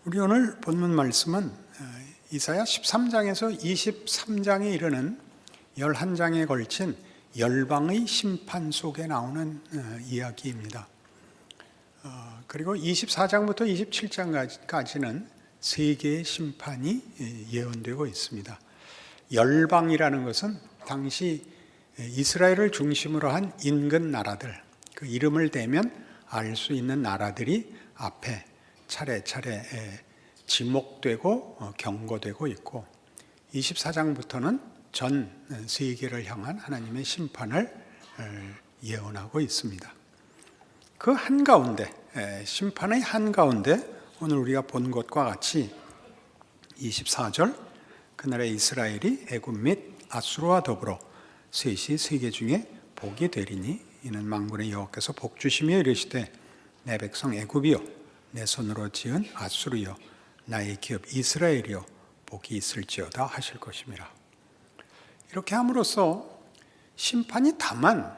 우리 오늘 본문 말씀은 이사야 13장에서 23장에 이르는 11장에 걸친 열방의 심판 속에 나오는 이야기입니다. 그리고 24장부터 27장까지는 세계의 심판이 예언되고 있습니다. 열방이라는 것은 당시 이스라엘을 중심으로 한 인근 나라들, 그 이름을 대면 알 수 있는 나라들이 앞에 차례차례 지목되고 경고되고 있고, 24장부터는 전 세계를 향한 하나님의 심판을 예언하고 있습니다. 그 한가운데, 심판의 한가운데 오늘 우리가 본 것과 같이 24절, 그날의 이스라엘이 애굽 및 아수르와 더불어 셋이 세계 중에 복이 되리니 이는 만군의 여호와께서 복 주시며 이르시되 내 백성 애굽이요 내 손으로 지은 아수르여 나의 기업 이스라엘이여 복이 있을지어다 하실 것임이라. 이렇게 함으로써 심판이 다만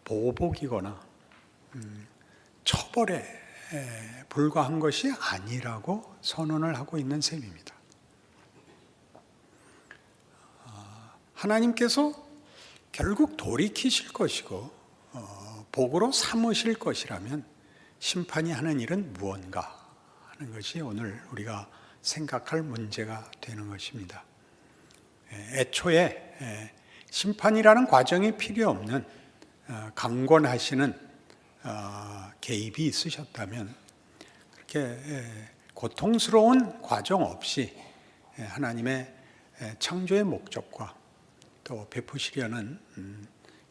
보복이거나 처벌에 불과한 것이 아니라고 선언을 하고 있는 셈입니다. 하나님께서 결국 돌이키실 것이고 복으로 삼으실 것이라면 심판이 하는 일은 무언가 하는 것이 오늘 우리가 생각할 문제가 되는 것입니다. 애초에 심판이라는 과정이 필요 없는 강권하시는 개입이 있으셨다면 그렇게 고통스러운 과정 없이 하나님의 창조의 목적과 또 베푸시려는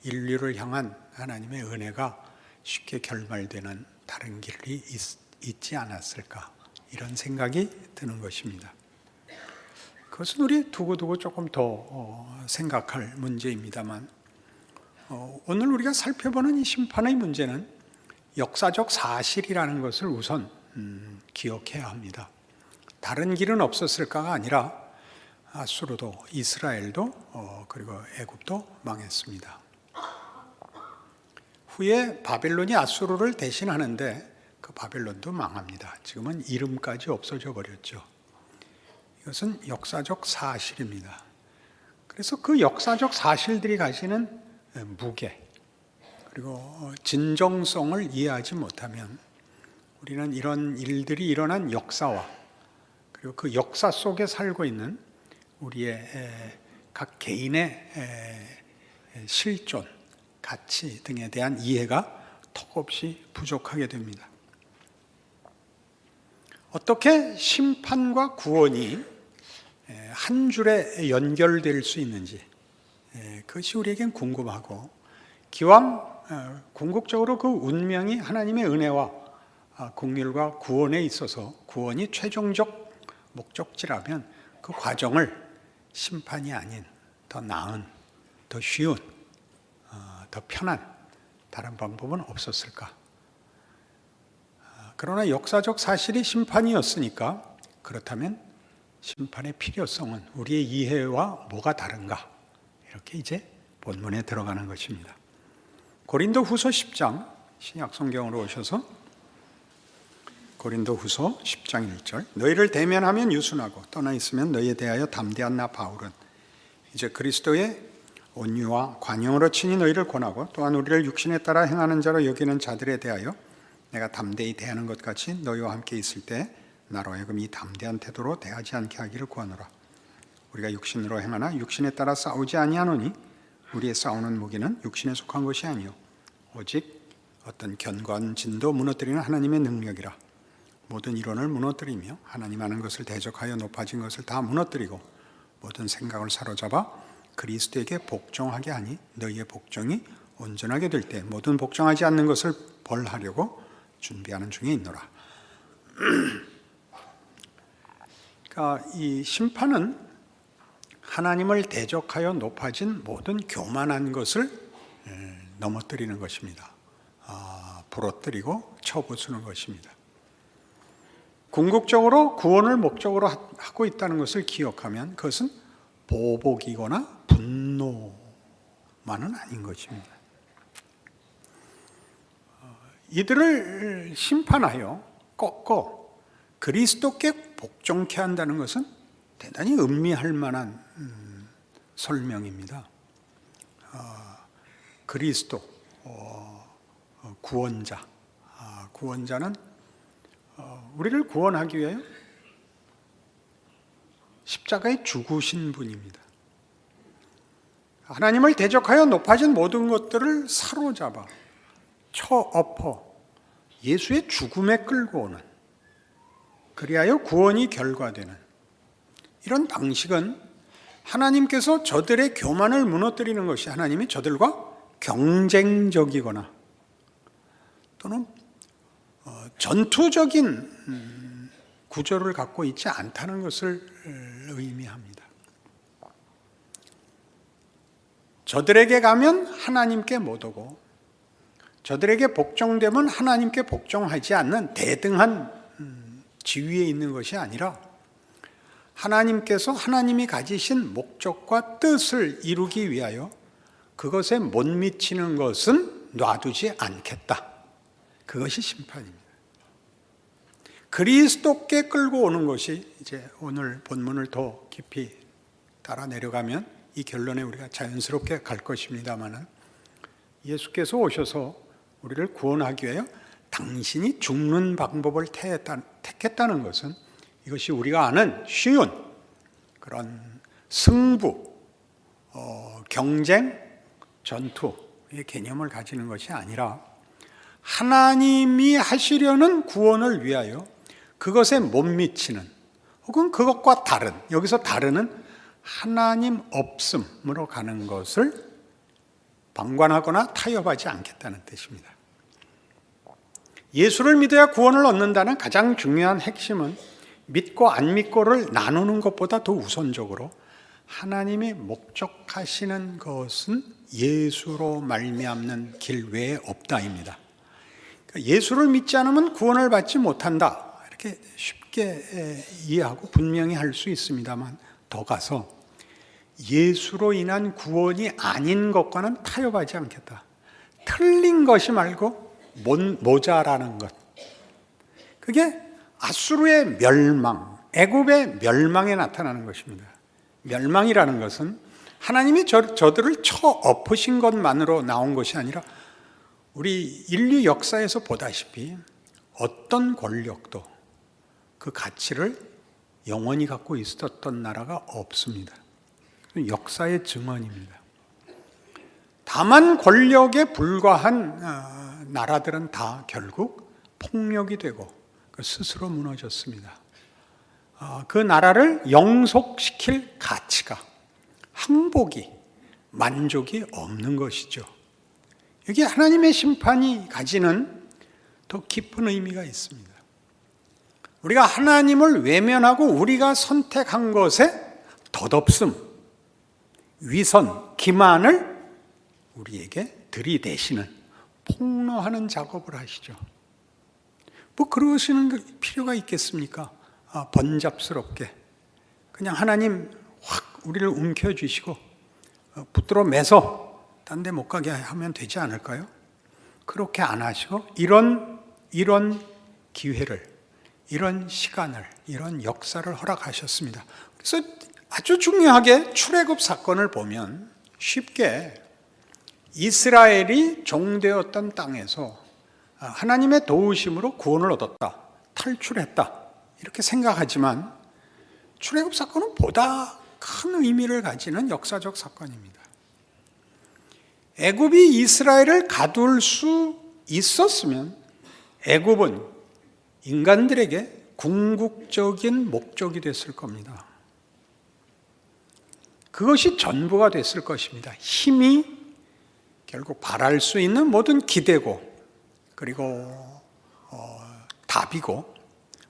인류를 향한 하나님의 은혜가 쉽게 결말되는 다른 길이 있지 않았을까, 이런 생각이 드는 것입니다. 그것은 우리 두고두고 조금 더 생각할 문제입니다만, 오늘 우리가 살펴보는 이 심판의 문제는 역사적 사실이라는 것을 우선 기억해야 합니다. 다른 길은 없었을까가 아니라 아수르도 이스라엘도 그리고 애굽도 망했습니다. 후에 바벨론이 아수르를 대신하는데 그 바벨론도 망합니다. 지금은 이름까지 없어져 버렸죠. 이것은 역사적 사실입니다. 그래서 그 역사적 사실들이 가지는 무게 그리고 진정성을 이해하지 못하면 우리는 이런 일들이 일어난 역사와 그리고 그 역사 속에 살고 있는 우리의 각 개인의 실존, 가치 등에 대한 이해가 턱없이 부족하게 됩니다. 어떻게 심판과 구원이 한 줄에 연결될 수 있는지 그것이 우리에겐 궁금하고, 기왕 궁극적으로 그 운명이 하나님의 은혜와 긍휼과 구원에 있어서 구원이 최종적 목적지라면 그 과정을 심판이 아닌 더 나은, 더 쉬운, 더 편한 다른 방법은 없었을까? 그러나 역사적 사실이 심판이었으니까, 그렇다면 심판의 필요성은 우리의 이해와 뭐가 다른가? 이렇게 이제 본문에 들어가는 것입니다. 고린도후서 10장, 신약 성경으로 오셔서 고린도후서 10장 1절, 너희를 대면하면 유순하고 떠나 있으면 너희에 대하여 담대한 나 바울은 이제 그리스도의 온유와 관용으로 친히 너희를 권하고 또한 우리를 육신에 따라 행하는 자로 여기는 자들에 대하여 내가 담대히 대하는 것 같이 너희와 함께 있을 때 나로 하여금 이 담대한 태도로 대하지 않게 하기를 구하노라. 우리가 육신으로 행하나 육신에 따라 싸우지 아니하노니 우리의 싸우는 무기는 육신에 속한 것이 아니요 오직 어떤 견고한 진도 무너뜨리는 하나님의 능력이라. 모든 이론을 무너뜨리며 하나님 아는 것을 대적하여 높아진 것을 다 무너뜨리고 모든 생각을 사로잡아 그리스도에게 복종하게 하니 너희의 복종이 온전하게 될 때 모든 복종하지 않는 것을 벌하려고 준비하는 중에 있노라. 그러니까 이 심판은 하나님을 대적하여 높아진 모든 교만한 것을 넘어뜨리는 것입니다. 부러뜨리고 쳐부수는 것입니다. 궁극적으로 구원을 목적으로 하고 있다는 것을 기억하면 그것은 보복이거나 분노만은 아닌 것입니다. 이들을 심판하여 꺾어 그리스도께 복종케 한다는 것은 대단히 음미할 만한 설명입니다. 그리스도, 구원자, 구원자는 우리를 구원하기 위하여 십자가에 죽으신 분입니다. 하나님을 대적하여 높아진 모든 것들을 사로잡아 쳐엎어 예수의 죽음에 끌고 오는, 그리하여 구원이 결과되는 이런 방식은 하나님께서 저들의 교만을 무너뜨리는 것이 하나님이 저들과 경쟁적이거나 또는 전투적인 구조를 갖고 있지 않다는 것을 의미합니다. 저들에게 가면 하나님께 못 오고 저들에게 복종되면 하나님께 복종하지 않는 대등한 지위에 있는 것이 아니라 하나님께서 하나님이 가지신 목적과 뜻을 이루기 위하여 그것에 못 미치는 것은 놔두지 않겠다. 그것이 심판입니다. 그리스도께 끌고 오는 것이 이제 오늘 본문을 더 깊이 따라 내려가면 이 결론에 우리가 자연스럽게 갈 것입니다만, 예수께서 오셔서 우리를 구원하기 위하여 당신이 죽는 방법을 택했다는 것은 이것이 우리가 아는 쉬운 그런 승부, 경쟁, 전투의 개념을 가지는 것이 아니라 하나님이 하시려는 구원을 위하여 그것에 못 미치는, 혹은 그것과 다른, 여기서 다른은 하나님 없음으로 가는 것을 방관하거나 타협하지 않겠다는 뜻입니다. 예수를 믿어야 구원을 얻는다는 가장 중요한 핵심은 믿고 안 믿고를 나누는 것보다 더 우선적으로 하나님이 목적하시는 것은 예수로 말미암는 길 외에 없다입니다. 예수를 믿지 않으면 구원을 받지 못한다, 이렇게 쉽게 이해하고 분명히 할 수 있습니다만, 더 가서 예수로 인한 구원이 아닌 것과는 타협하지 않겠다. 틀린 것이 말고 모자라는 것, 그게 아수르의 멸망, 애굽의 멸망에 나타나는 것입니다. 멸망이라는 것은 하나님이 저들을 쳐엎으신 것만으로 나온 것이 아니라 우리 인류 역사에서 보다시피 어떤 권력도 그 가치를 영원히 갖고 있었던 나라가 없습니다. 역사의 증언입니다. 다만 권력에 불과한 나라들은 다 결국 폭력이 되고 스스로 무너졌습니다. 그 나라를 영속시킬 가치가, 항복이, 만족이 없는 것이죠. 여기 하나님의 심판이 가지는 더 깊은 의미가 있습니다. 우리가 하나님을 외면하고 우리가 선택한 것에 덧없음, 위선, 기만을 우리에게 들이대시는, 폭로하는 작업을 하시죠. 뭐 그러시는 필요가 있겠습니까? 번잡스럽게 그냥 하나님 확 우리를 움켜쥐시고 붙들어 매서 딴 데 못 가게 하면 되지 않을까요? 그렇게 안 하시고 이런 기회를, 이런 시간을, 이런 역사를 허락하셨습니다. 그래서 아주 중요하게 출애굽 사건을 보면 쉽게 이스라엘이 종되었던 땅에서 하나님의 도우심으로 구원을 얻었다, 탈출했다, 이렇게 생각하지만 출애굽 사건은 보다 큰 의미를 가지는 역사적 사건입니다. 애굽이 이스라엘을 가둘 수 있었으면 애굽은 인간들에게 궁극적인 목적이 됐을 겁니다. 그것이 전부가 됐을 것입니다. 힘이 결국 바랄 수 있는 모든 기대고, 그리고 답이고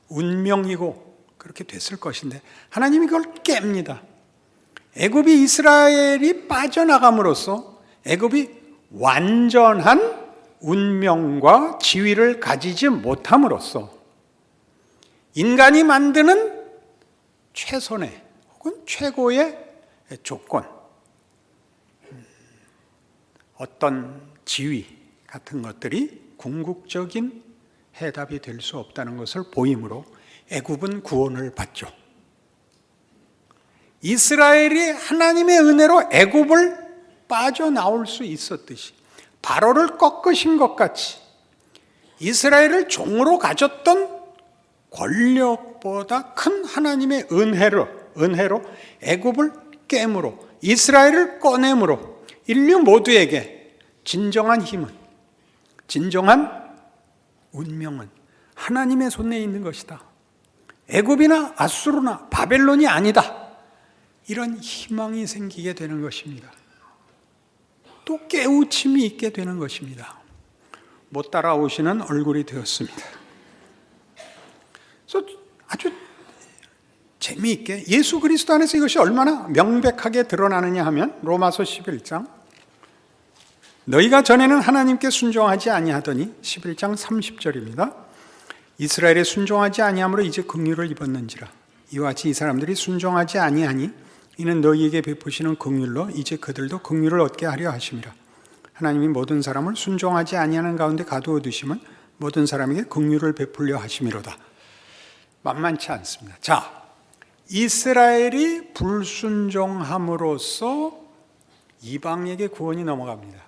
운명이고 그렇게 됐을 것인데 하나님이 그걸 깹니다. 애굽이 이스라엘이 빠져나감으로써 애굽이 완전한 운명과 지위를 가지지 못함으로써 인간이 만드는 최선의 혹은 최고의 조건, 어떤 지위 같은 것들이 궁극적인 해답이 될 수 없다는 것을 보이므로 애굽은 구원을 받죠. 이스라엘이 하나님의 은혜로 애굽을 빠져나올 수 있었듯이 바로를 꺾으신 것 같이 이스라엘을 종으로 가졌던 권력보다 큰 하나님의 은혜로 애굽을 깨므로 이스라엘을 꺼내므로 인류 모두에게 진정한 힘은, 진정한 운명은 하나님의 손에 있는 것이다. 애굽이나 아수르나 바벨론이 아니다. 이런 희망이 생기게 되는 것입니다. 또 깨우침이 있게 되는 것입니다. 못 따라오시는 얼굴이 되었습니다. 그래서 아주 재미있게 예수 그리스도 안에서 이것이 얼마나 명백하게 드러나느냐 하면 로마서 11장 너희가 전에는 하나님께 순종하지 아니하더니 11장 30절입니다. 이스라엘에 순종하지 아니함으로 이제 긍휼을 입었는지라 이와 같이 이 사람들이 순종하지 아니하니 이는 너희에게 베푸시는 긍휼로 이제 그들도 긍휼을 얻게 하려 하심이라. 하나님이 모든 사람을 순종하지 아니하는 가운데 가두어 두심은 모든 사람에게 긍휼을 베풀려 하심이로다. 만만치 않습니다. 자, 이스라엘이 불순종함으로써 이방에게 구원이 넘어갑니다.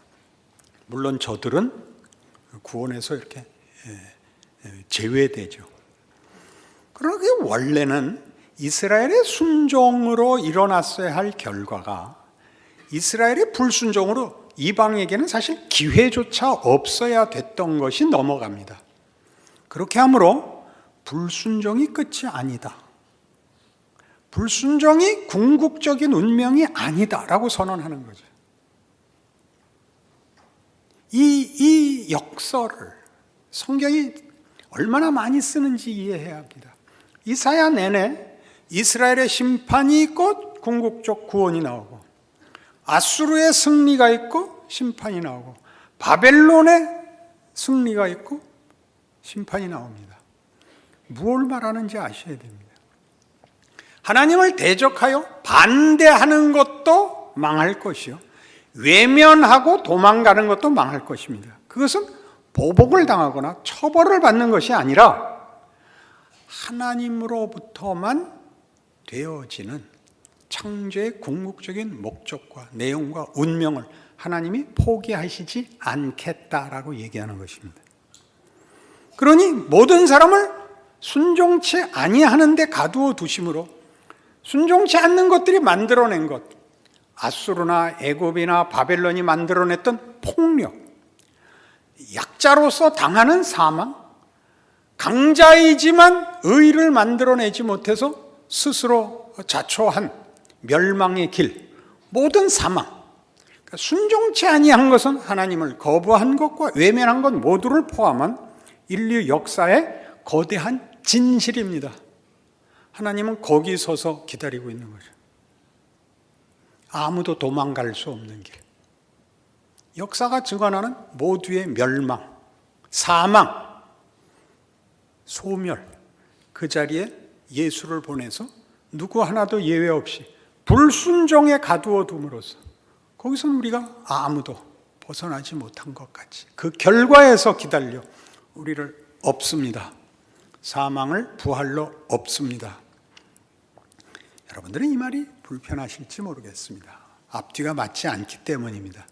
물론 저들은 구원에서 이렇게 제외되죠. 그러나 그게 원래는 이스라엘의 순종으로 일어났어야 할 결과가 이스라엘의 불순종으로 이방에게는 사실 기회조차 없어야 됐던 것이 넘어갑니다. 그렇게 함으로 불순종이 끝이 아니다. 불순종이 궁극적인 운명이 아니다라고 선언하는 거죠. 이 역설을 성경이 얼마나 많이 쓰는지 이해해야 합니다. 이사야 내내 이스라엘의 심판이 있고 궁극적 구원이 나오고 아수르의 승리가 있고 심판이 나오고 바벨론의 승리가 있고 심판이 나옵니다. 무엇을 말하는지 아셔야 됩니다. 하나님을 대적하여 반대하는 것도 망할 것이요 외면하고 도망가는 것도 망할 것입니다. 그것은 보복을 당하거나 처벌을 받는 것이 아니라 하나님으로부터만 되어지는 창조의 궁극적인 목적과 내용과 운명을 하나님이 포기하시지 않겠다라고 얘기하는 것입니다. 그러니 모든 사람을 순종치 아니하는 데 가두어 두심으로 순종치 않는 것들이 만들어낸 것, 아수르나 애굽이나 바벨론이 만들어냈던 폭력, 약자로서 당하는 사망, 강자이지만 의를 만들어내지 못해서 스스로 자초한 멸망의 길, 모든 사망, 그러니까 순종치 아니한 것은 하나님을 거부한 것과 외면한 것 모두를 포함한 인류 역사의 거대한 진실입니다. 하나님은 거기 서서 기다리고 있는 거죠. 아무도 도망갈 수 없는 길. 역사가 증언하는 모두의 멸망, 사망, 소멸, 그 자리에 예수를 보내서 누구 하나도 예외 없이 불순종에 가두어 둠으로써 거기서는 우리가 아무도 벗어나지 못한 것 같이 그 결과에서 기다려 우리를 없습니다. 사망을 부활로 없습니다. 여러분들은 이 말이 불편하실지 모르겠습니다. 앞뒤가 맞지 않기 때문입니다.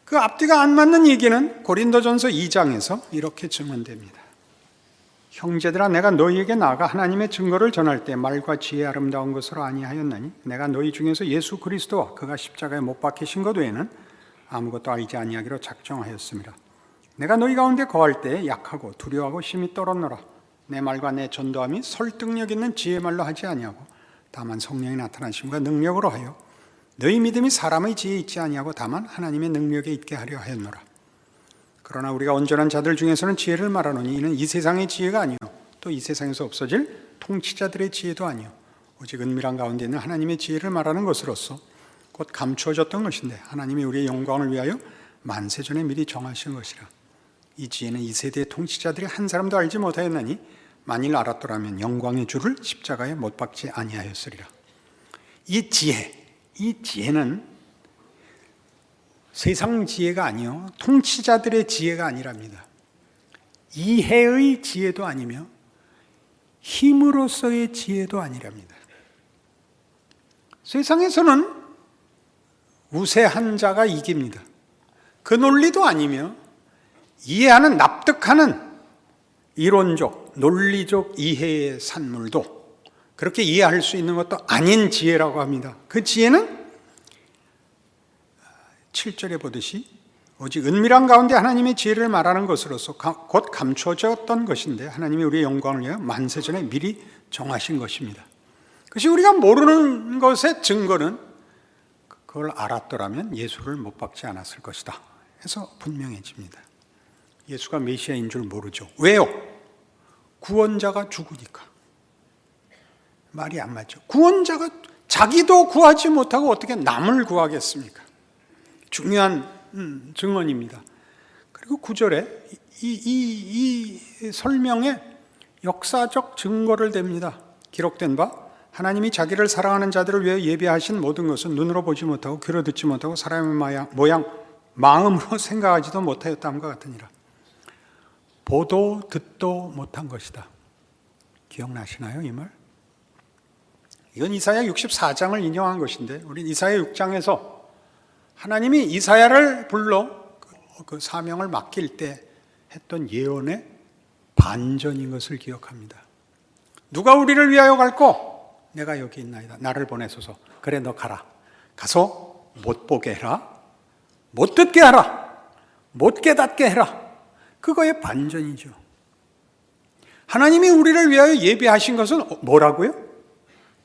그 앞뒤가 안 맞는 얘기는 고린도전서 2장에서 이렇게 증언됩니다. 형제들아 내가 너희에게 나아가 하나님의 증거를 전할 때 말과 지혜 아름다운 것으로 아니하였나니 내가 너희 중에서 예수 그리스도와 그가 십자가에 못 박히신 것 외에는 아무것도 알지 아니하기로 작정하였습니다. 내가 너희 가운데 거할 때 약하고 두려워하고 심히 떨었노라. 내 말과 내 전도함이 설득력 있는 지혜 말로 하지 아니하고 다만 성령이 나타나심과 능력으로 하여 너희 믿음이 사람의 지혜에 있지 아니하고 다만 하나님의 능력에 있게 하려 하였노라. 그러나 우리가 온전한 자들 중에서는 지혜를 말하노니 이는 이 세상의 지혜가 아니요 또 이 세상에서 없어질 통치자들의 지혜도 아니요 오직 은밀한 가운데 있는 하나님의 지혜를 말하는 것으로서 곧 감추어졌던 것인데 하나님이 우리의 영광을 위하여 만세전에 미리 정하신 것이라. 이 지혜는 이 세대의 통치자들이 한 사람도 알지 못하였나니 만일 알았더라면 영광의 주를 십자가에 못 박지 아니하였으리라. 이 지혜는 세상 지혜가 아니요 통치자들의 지혜가 아니랍니다. 이해의 지혜도 아니며 힘으로서의 지혜도 아니랍니다. 세상에서는 우세한 자가 이깁니다. 그 논리도 아니며 이해하는, 납득하는 이론적, 논리적 이해의 산물도 그렇게 이해할 수 있는 것도 아닌 지혜라고 합니다. 그 지혜는 7절에 보듯이 오직 은밀한 가운데 하나님의 지혜를 말하는 것으로서 곧 감춰졌던 것인데 하나님이 우리의 영광을 위하여 만세전에 미리 정하신 것입니다. 그것이 우리가 모르는 것의 증거는 그걸 알았더라면 예수를 못 박지 않았을 것이다 해서 분명해집니다. 예수가 메시아인 줄 모르죠. 왜요? 구원자가 죽으니까. 말이 안 맞죠. 구원자가 자기도 구하지 못하고 어떻게 남을 구하겠습니까? 중요한 증언입니다. 그리고 9절에 이 설명에 역사적 증거를 댑니다. 기록된 바 하나님이 자기를 사랑하는 자들을 위해 예비하신 모든 것은 눈으로 보지 못하고 귀로 듣지 못하고 사람의 모양 마음으로 생각하지도 못하였다함과 같으니라. 보도 듣도 못한 것이다. 기억나시나요, 이 말? 이건 이사야 64장을 인용한 것인데 우리 이사야 6장에서 하나님이 이사야를 불러 그 사명을 맡길 때 했던 예언의 반전인 것을 기억합니다. 누가 우리를 위하여 갈꼬? 내가 여기 있나이다. 나를 보내소서. 그래, 너 가라. 가서 못 보게 해라. 못 듣게 하라. 못 깨닫게 해라. 그거의 반전이죠. 하나님이 우리를 위하여 예비하신 것은 뭐라고요?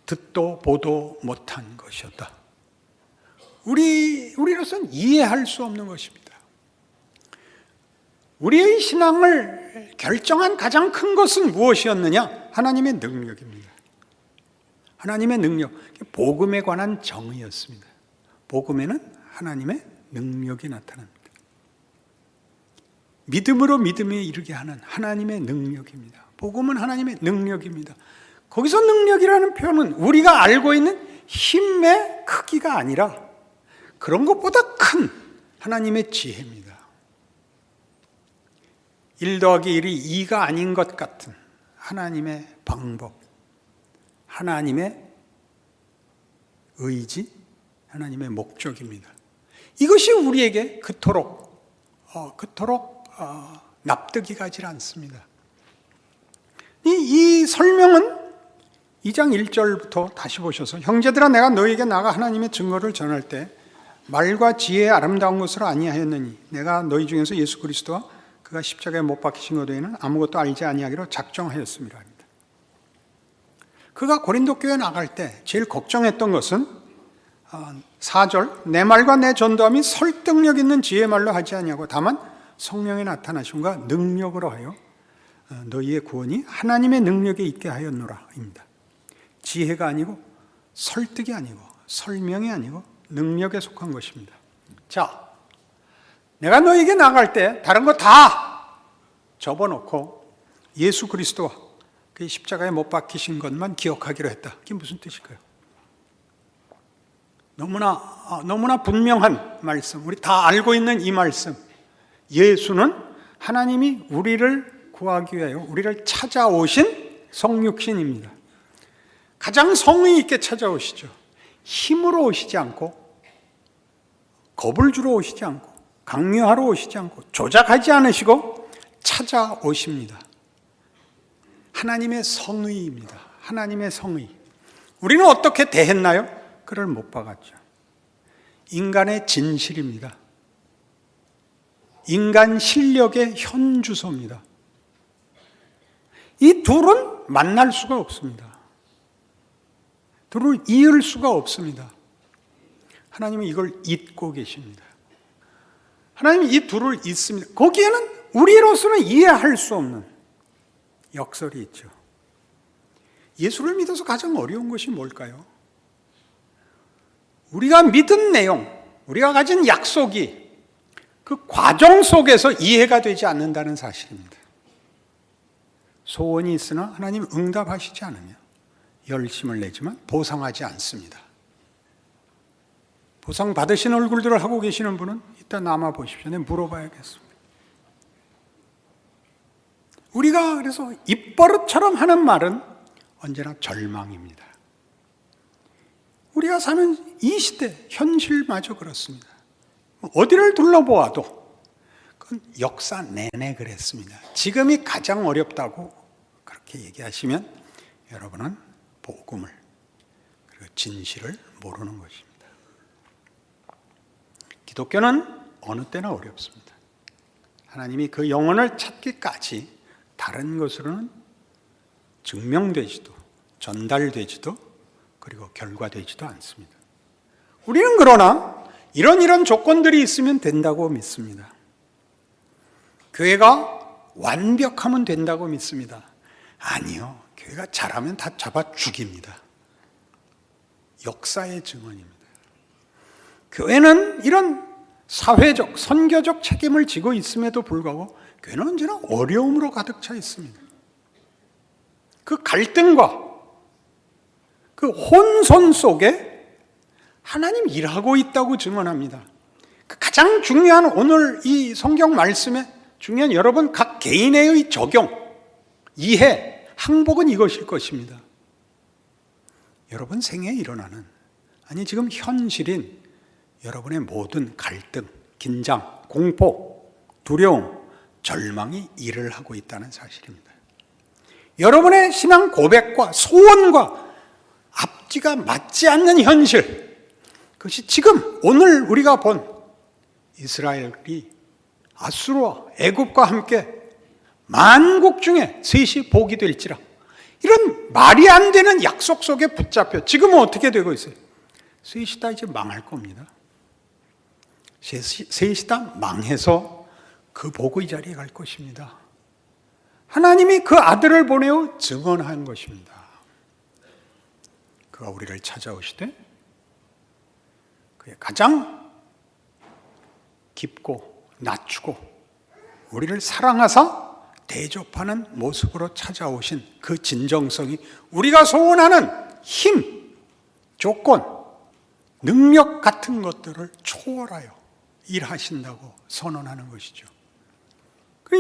듣도 보도 못한 것이었다. 우리로서는 이해할 수 없는 것입니다. 우리의 신앙을 결정한 가장 큰 것은 무엇이었느냐? 하나님의 능력입니다. 하나님의 능력, 복음에 관한 정의였습니다. 복음에는 하나님의 능력이 나타납니다. 믿음으로 믿음에 이르게 하는 하나님의 능력입니다. 복음은 하나님의 능력입니다. 거기서 능력이라는 표현은 우리가 알고 있는 힘의 크기가 아니라 그런 것보다 큰 하나님의 지혜입니다. 1 더하기 1이 2가 아닌 것 같은 하나님의 방법, 하나님의 의지, 하나님의 목적입니다. 이것이 우리에게 그토록 납득이 가지 않습니다. 이 설명은 2장 1절부터 다시 보셔서 형제들아 내가 너희에게 나가 하나님의 증거를 전할 때 말과 지혜의 아름다운 것으로 아니하였느니 내가 너희 중에서 예수 그리스도와 그가 십자가에 못 박히신 것 외에는 아무것도 알지 아니하기로 작정하였습니다. 그가 고린도 교회에 나갈 때 제일 걱정했던 것은 4절 내 말과 내 전도함이 설득력 있는 지혜의 말로 하지 아니하고 다만 성령의 나타나심과 능력으로 하여 너희의 구원이 하나님의 능력에 있게 하였노라입니다. 지혜가 아니고 설득이 아니고 설명이 아니고 능력에 속한 것입니다. 자, 내가 너에게 나갈 때 다른 거 다 접어놓고 예수 그리스도와 그 십자가에 못 박히신 것만 기억하기로 했다. 그게 무슨 뜻일까요? 너무나 분명한 말씀, 우리 다 알고 있는 이 말씀. 예수는 하나님이 우리를 구하기 위하여 우리를 찾아오신 성육신입니다. 가장 성의 있게 찾아오시죠. 힘으로 오시지 않고 겁을 주러 오시지 않고 강요하러 오시지 않고 조작하지 않으시고 찾아오십니다. 하나님의 성의입니다. 하나님의 성의. 우리는 어떻게 대했나요? 그를 못 박았죠. 인간의 진실입니다. 인간 실력의 현주소입니다. 이 둘은 만날 수가 없습니다. 둘을 이을 수가 없습니다. 하나님은 이걸 잇고 계십니다. 하나님은 이 둘을 잇습니다. 거기에는 우리로서는 이해할 수 없는 역설이 있죠. 예수를 믿어서 가장 어려운 것이 뭘까요? 우리가 믿은 내용, 우리가 가진 약속이 그 과정 속에서 이해가 되지 않는다는 사실입니다. 소원이 있으나 하나님 응답하시지 않으며 열심을 내지만 보상하지 않습니다. 보상 받으신 얼굴들을 하고 계시는 분은 이따 남아 보십시오. 내가 물어봐야겠습니다. 우리가 그래서 입버릇처럼 하는 말은 언제나 절망입니다. 우리가 사는 이 시대 현실마저 그렇습니다. 어디를 둘러보아도 그건 역사 내내 그랬습니다. 지금이 가장 어렵다고 그렇게 얘기하시면 여러분은 복음을 그리고 진실을 모르는 것입니다. 기독교는 어느 때나 어렵습니다. 하나님이 그 영혼을 찾기까지 다른 것으로는 증명되지도 전달되지도 그리고 결과되지도 않습니다. 우리는 그러나 이런 조건들이 있으면 된다고 믿습니다. 교회가 완벽하면 된다고 믿습니다. 아니요. 교회가 잘하면 다 잡아 죽입니다. 역사의 증언입니다. 교회는 이런 사회적, 선교적 책임을 지고 있음에도 불구하고 교회는 언제나 어려움으로 가득 차 있습니다. 그 갈등과 그 혼선 속에 하나님 일하고 있다고 증언합니다. 그 가장 중요한 오늘 이 성경 말씀에 중요한 여러분 각 개인의 적용, 이해, 항복은 이것일 것입니다. 여러분 생애에 일어나는, 아니 지금 현실인 여러분의 모든 갈등, 긴장, 공포, 두려움, 절망이 일을 하고 있다는 사실입니다. 여러분의 신앙 고백과 소원과 앞뒤가 맞지 않는 현실, 그것이 지금 오늘 우리가 본 이스라엘이 아수르와 애굽과 함께 만국 중에 셋이 복이 될지라, 이런 말이 안 되는 약속 속에 붙잡혀 지금은 어떻게 되고 있어요? 셋이 다 이제 망할 겁니다. 셋이 다 망해서 그 복의 자리에 갈 것입니다. 하나님이 그 아들을 보내어 증언한 것입니다. 그가 우리를 찾아오시되 그의 가장 깊고 낮추고 우리를 사랑하사 대접하는 모습으로 찾아오신 그 진정성이 우리가 소원하는 힘, 조건, 능력 같은 것들을 초월하여 일하신다고 선언하는 것이죠.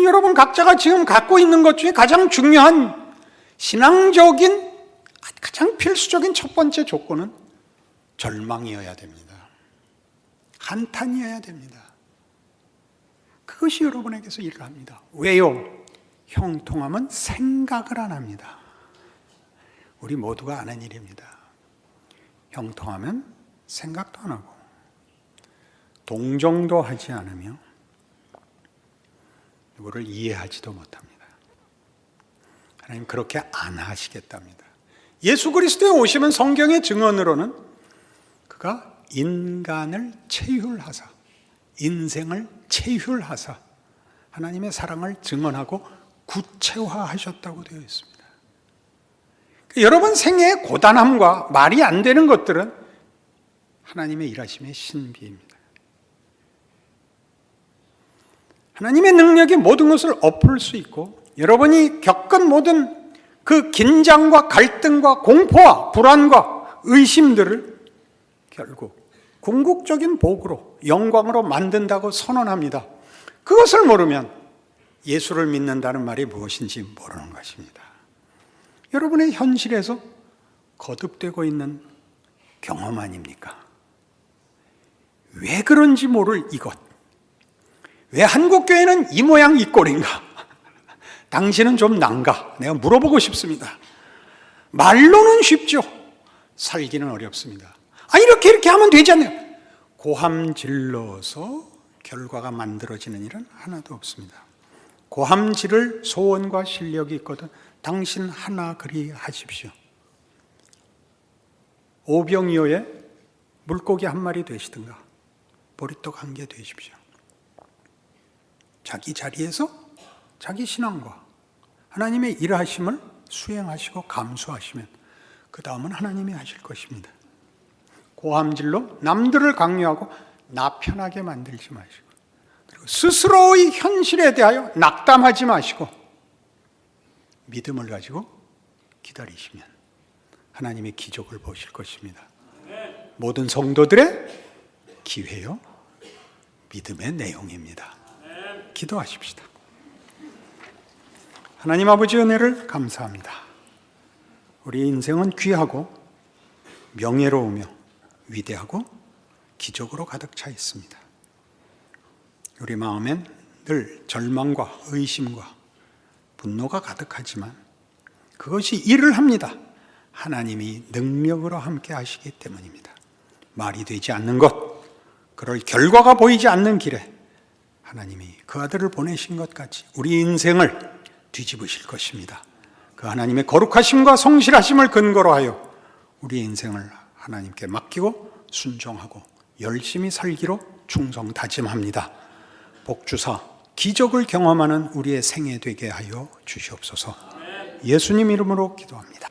여러분 각자가 지금 갖고 있는 것 중에 가장 중요한 신앙적인 가장 필수적인 첫 번째 조건은 절망이어야 됩니다. 한탄이어야 됩니다. 그것이 여러분에게서 일을 합니다. 왜요? 형통함은 생각을 안 합니다. 우리 모두가 아는 일입니다. 형통하면 생각도 안 하고 동정도 하지 않으며 누구를 이해하지도 못합니다. 하나님 그렇게 안 하시겠답니다. 예수 그리스도에 오시면 성경의 증언으로는 그가 인간을 체휼하사, 인생을 체휼하사 하나님의 사랑을 증언하고 구체화하셨다고 되어 있습니다. 여러분 생애의 고단함과 말이 안 되는 것들은 하나님의 일하심의 신비입니다. 하나님의 능력이 모든 것을 엎을 수 있고 여러분이 겪은 모든 그 긴장과 갈등과 공포와 불안과 의심들을 결국 궁극적인 복으로 영광으로 만든다고 선언합니다. 그것을 모르면 예수를 믿는다는 말이 무엇인지 모르는 것입니다. 여러분의 현실에서 거듭되고 있는 경험 아닙니까? 왜 그런지 모를 이것, 왜 한국교회는 이 모양 이 꼴인가? 당신은 좀 난가? 내가 물어보고 싶습니다. 말로는 쉽죠. 살기는 어렵습니다. 이렇게 하면 되지 않나요? 고함 질러서 결과가 만들어지는 일은 하나도 없습니다. 고함 지를 소원과 실력이 있거든 당신 하나 그리 하십시오. 오병이어의 물고기 한 마리 되시든가 보리떡 한 개 되십시오. 자기 자리에서 자기 신앙과 하나님의 일하심을 수행하시고 감수하시면 그 다음은 하나님이 하실 것입니다. 고함질로 남들을 강요하고 나 편하게 만들지 마시고 그리고 스스로의 현실에 대하여 낙담하지 마시고 믿음을 가지고 기다리시면 하나님의 기적을 보실 것입니다. 모든 성도들의 기회요 믿음의 내용입니다. 기도하십시다. 하나님 아버지 은혜를 감사합니다. 우리 인생은 귀하고 명예로우며 위대하고 기적으로 가득 차 있습니다. 우리 마음엔 늘 절망과 의심과 분노가 가득하지만 그것이 일을 합니다. 하나님이 능력으로 함께 하시기 때문입니다. 말이 되지 않는 것, 그럴 결과가 보이지 않는 길에 하나님이 그 아들을 보내신 것 같이 우리 인생을 뒤집으실 것입니다. 그 하나님의 거룩하심과 성실하심을 근거로 하여 우리 인생을 하나님께 맡기고 순종하고 열심히 살기로 충성 다짐합니다. 복주사 기적을 경험하는 우리의 생애 되게 하여 주시옵소서. 예수님 이름으로 기도합니다.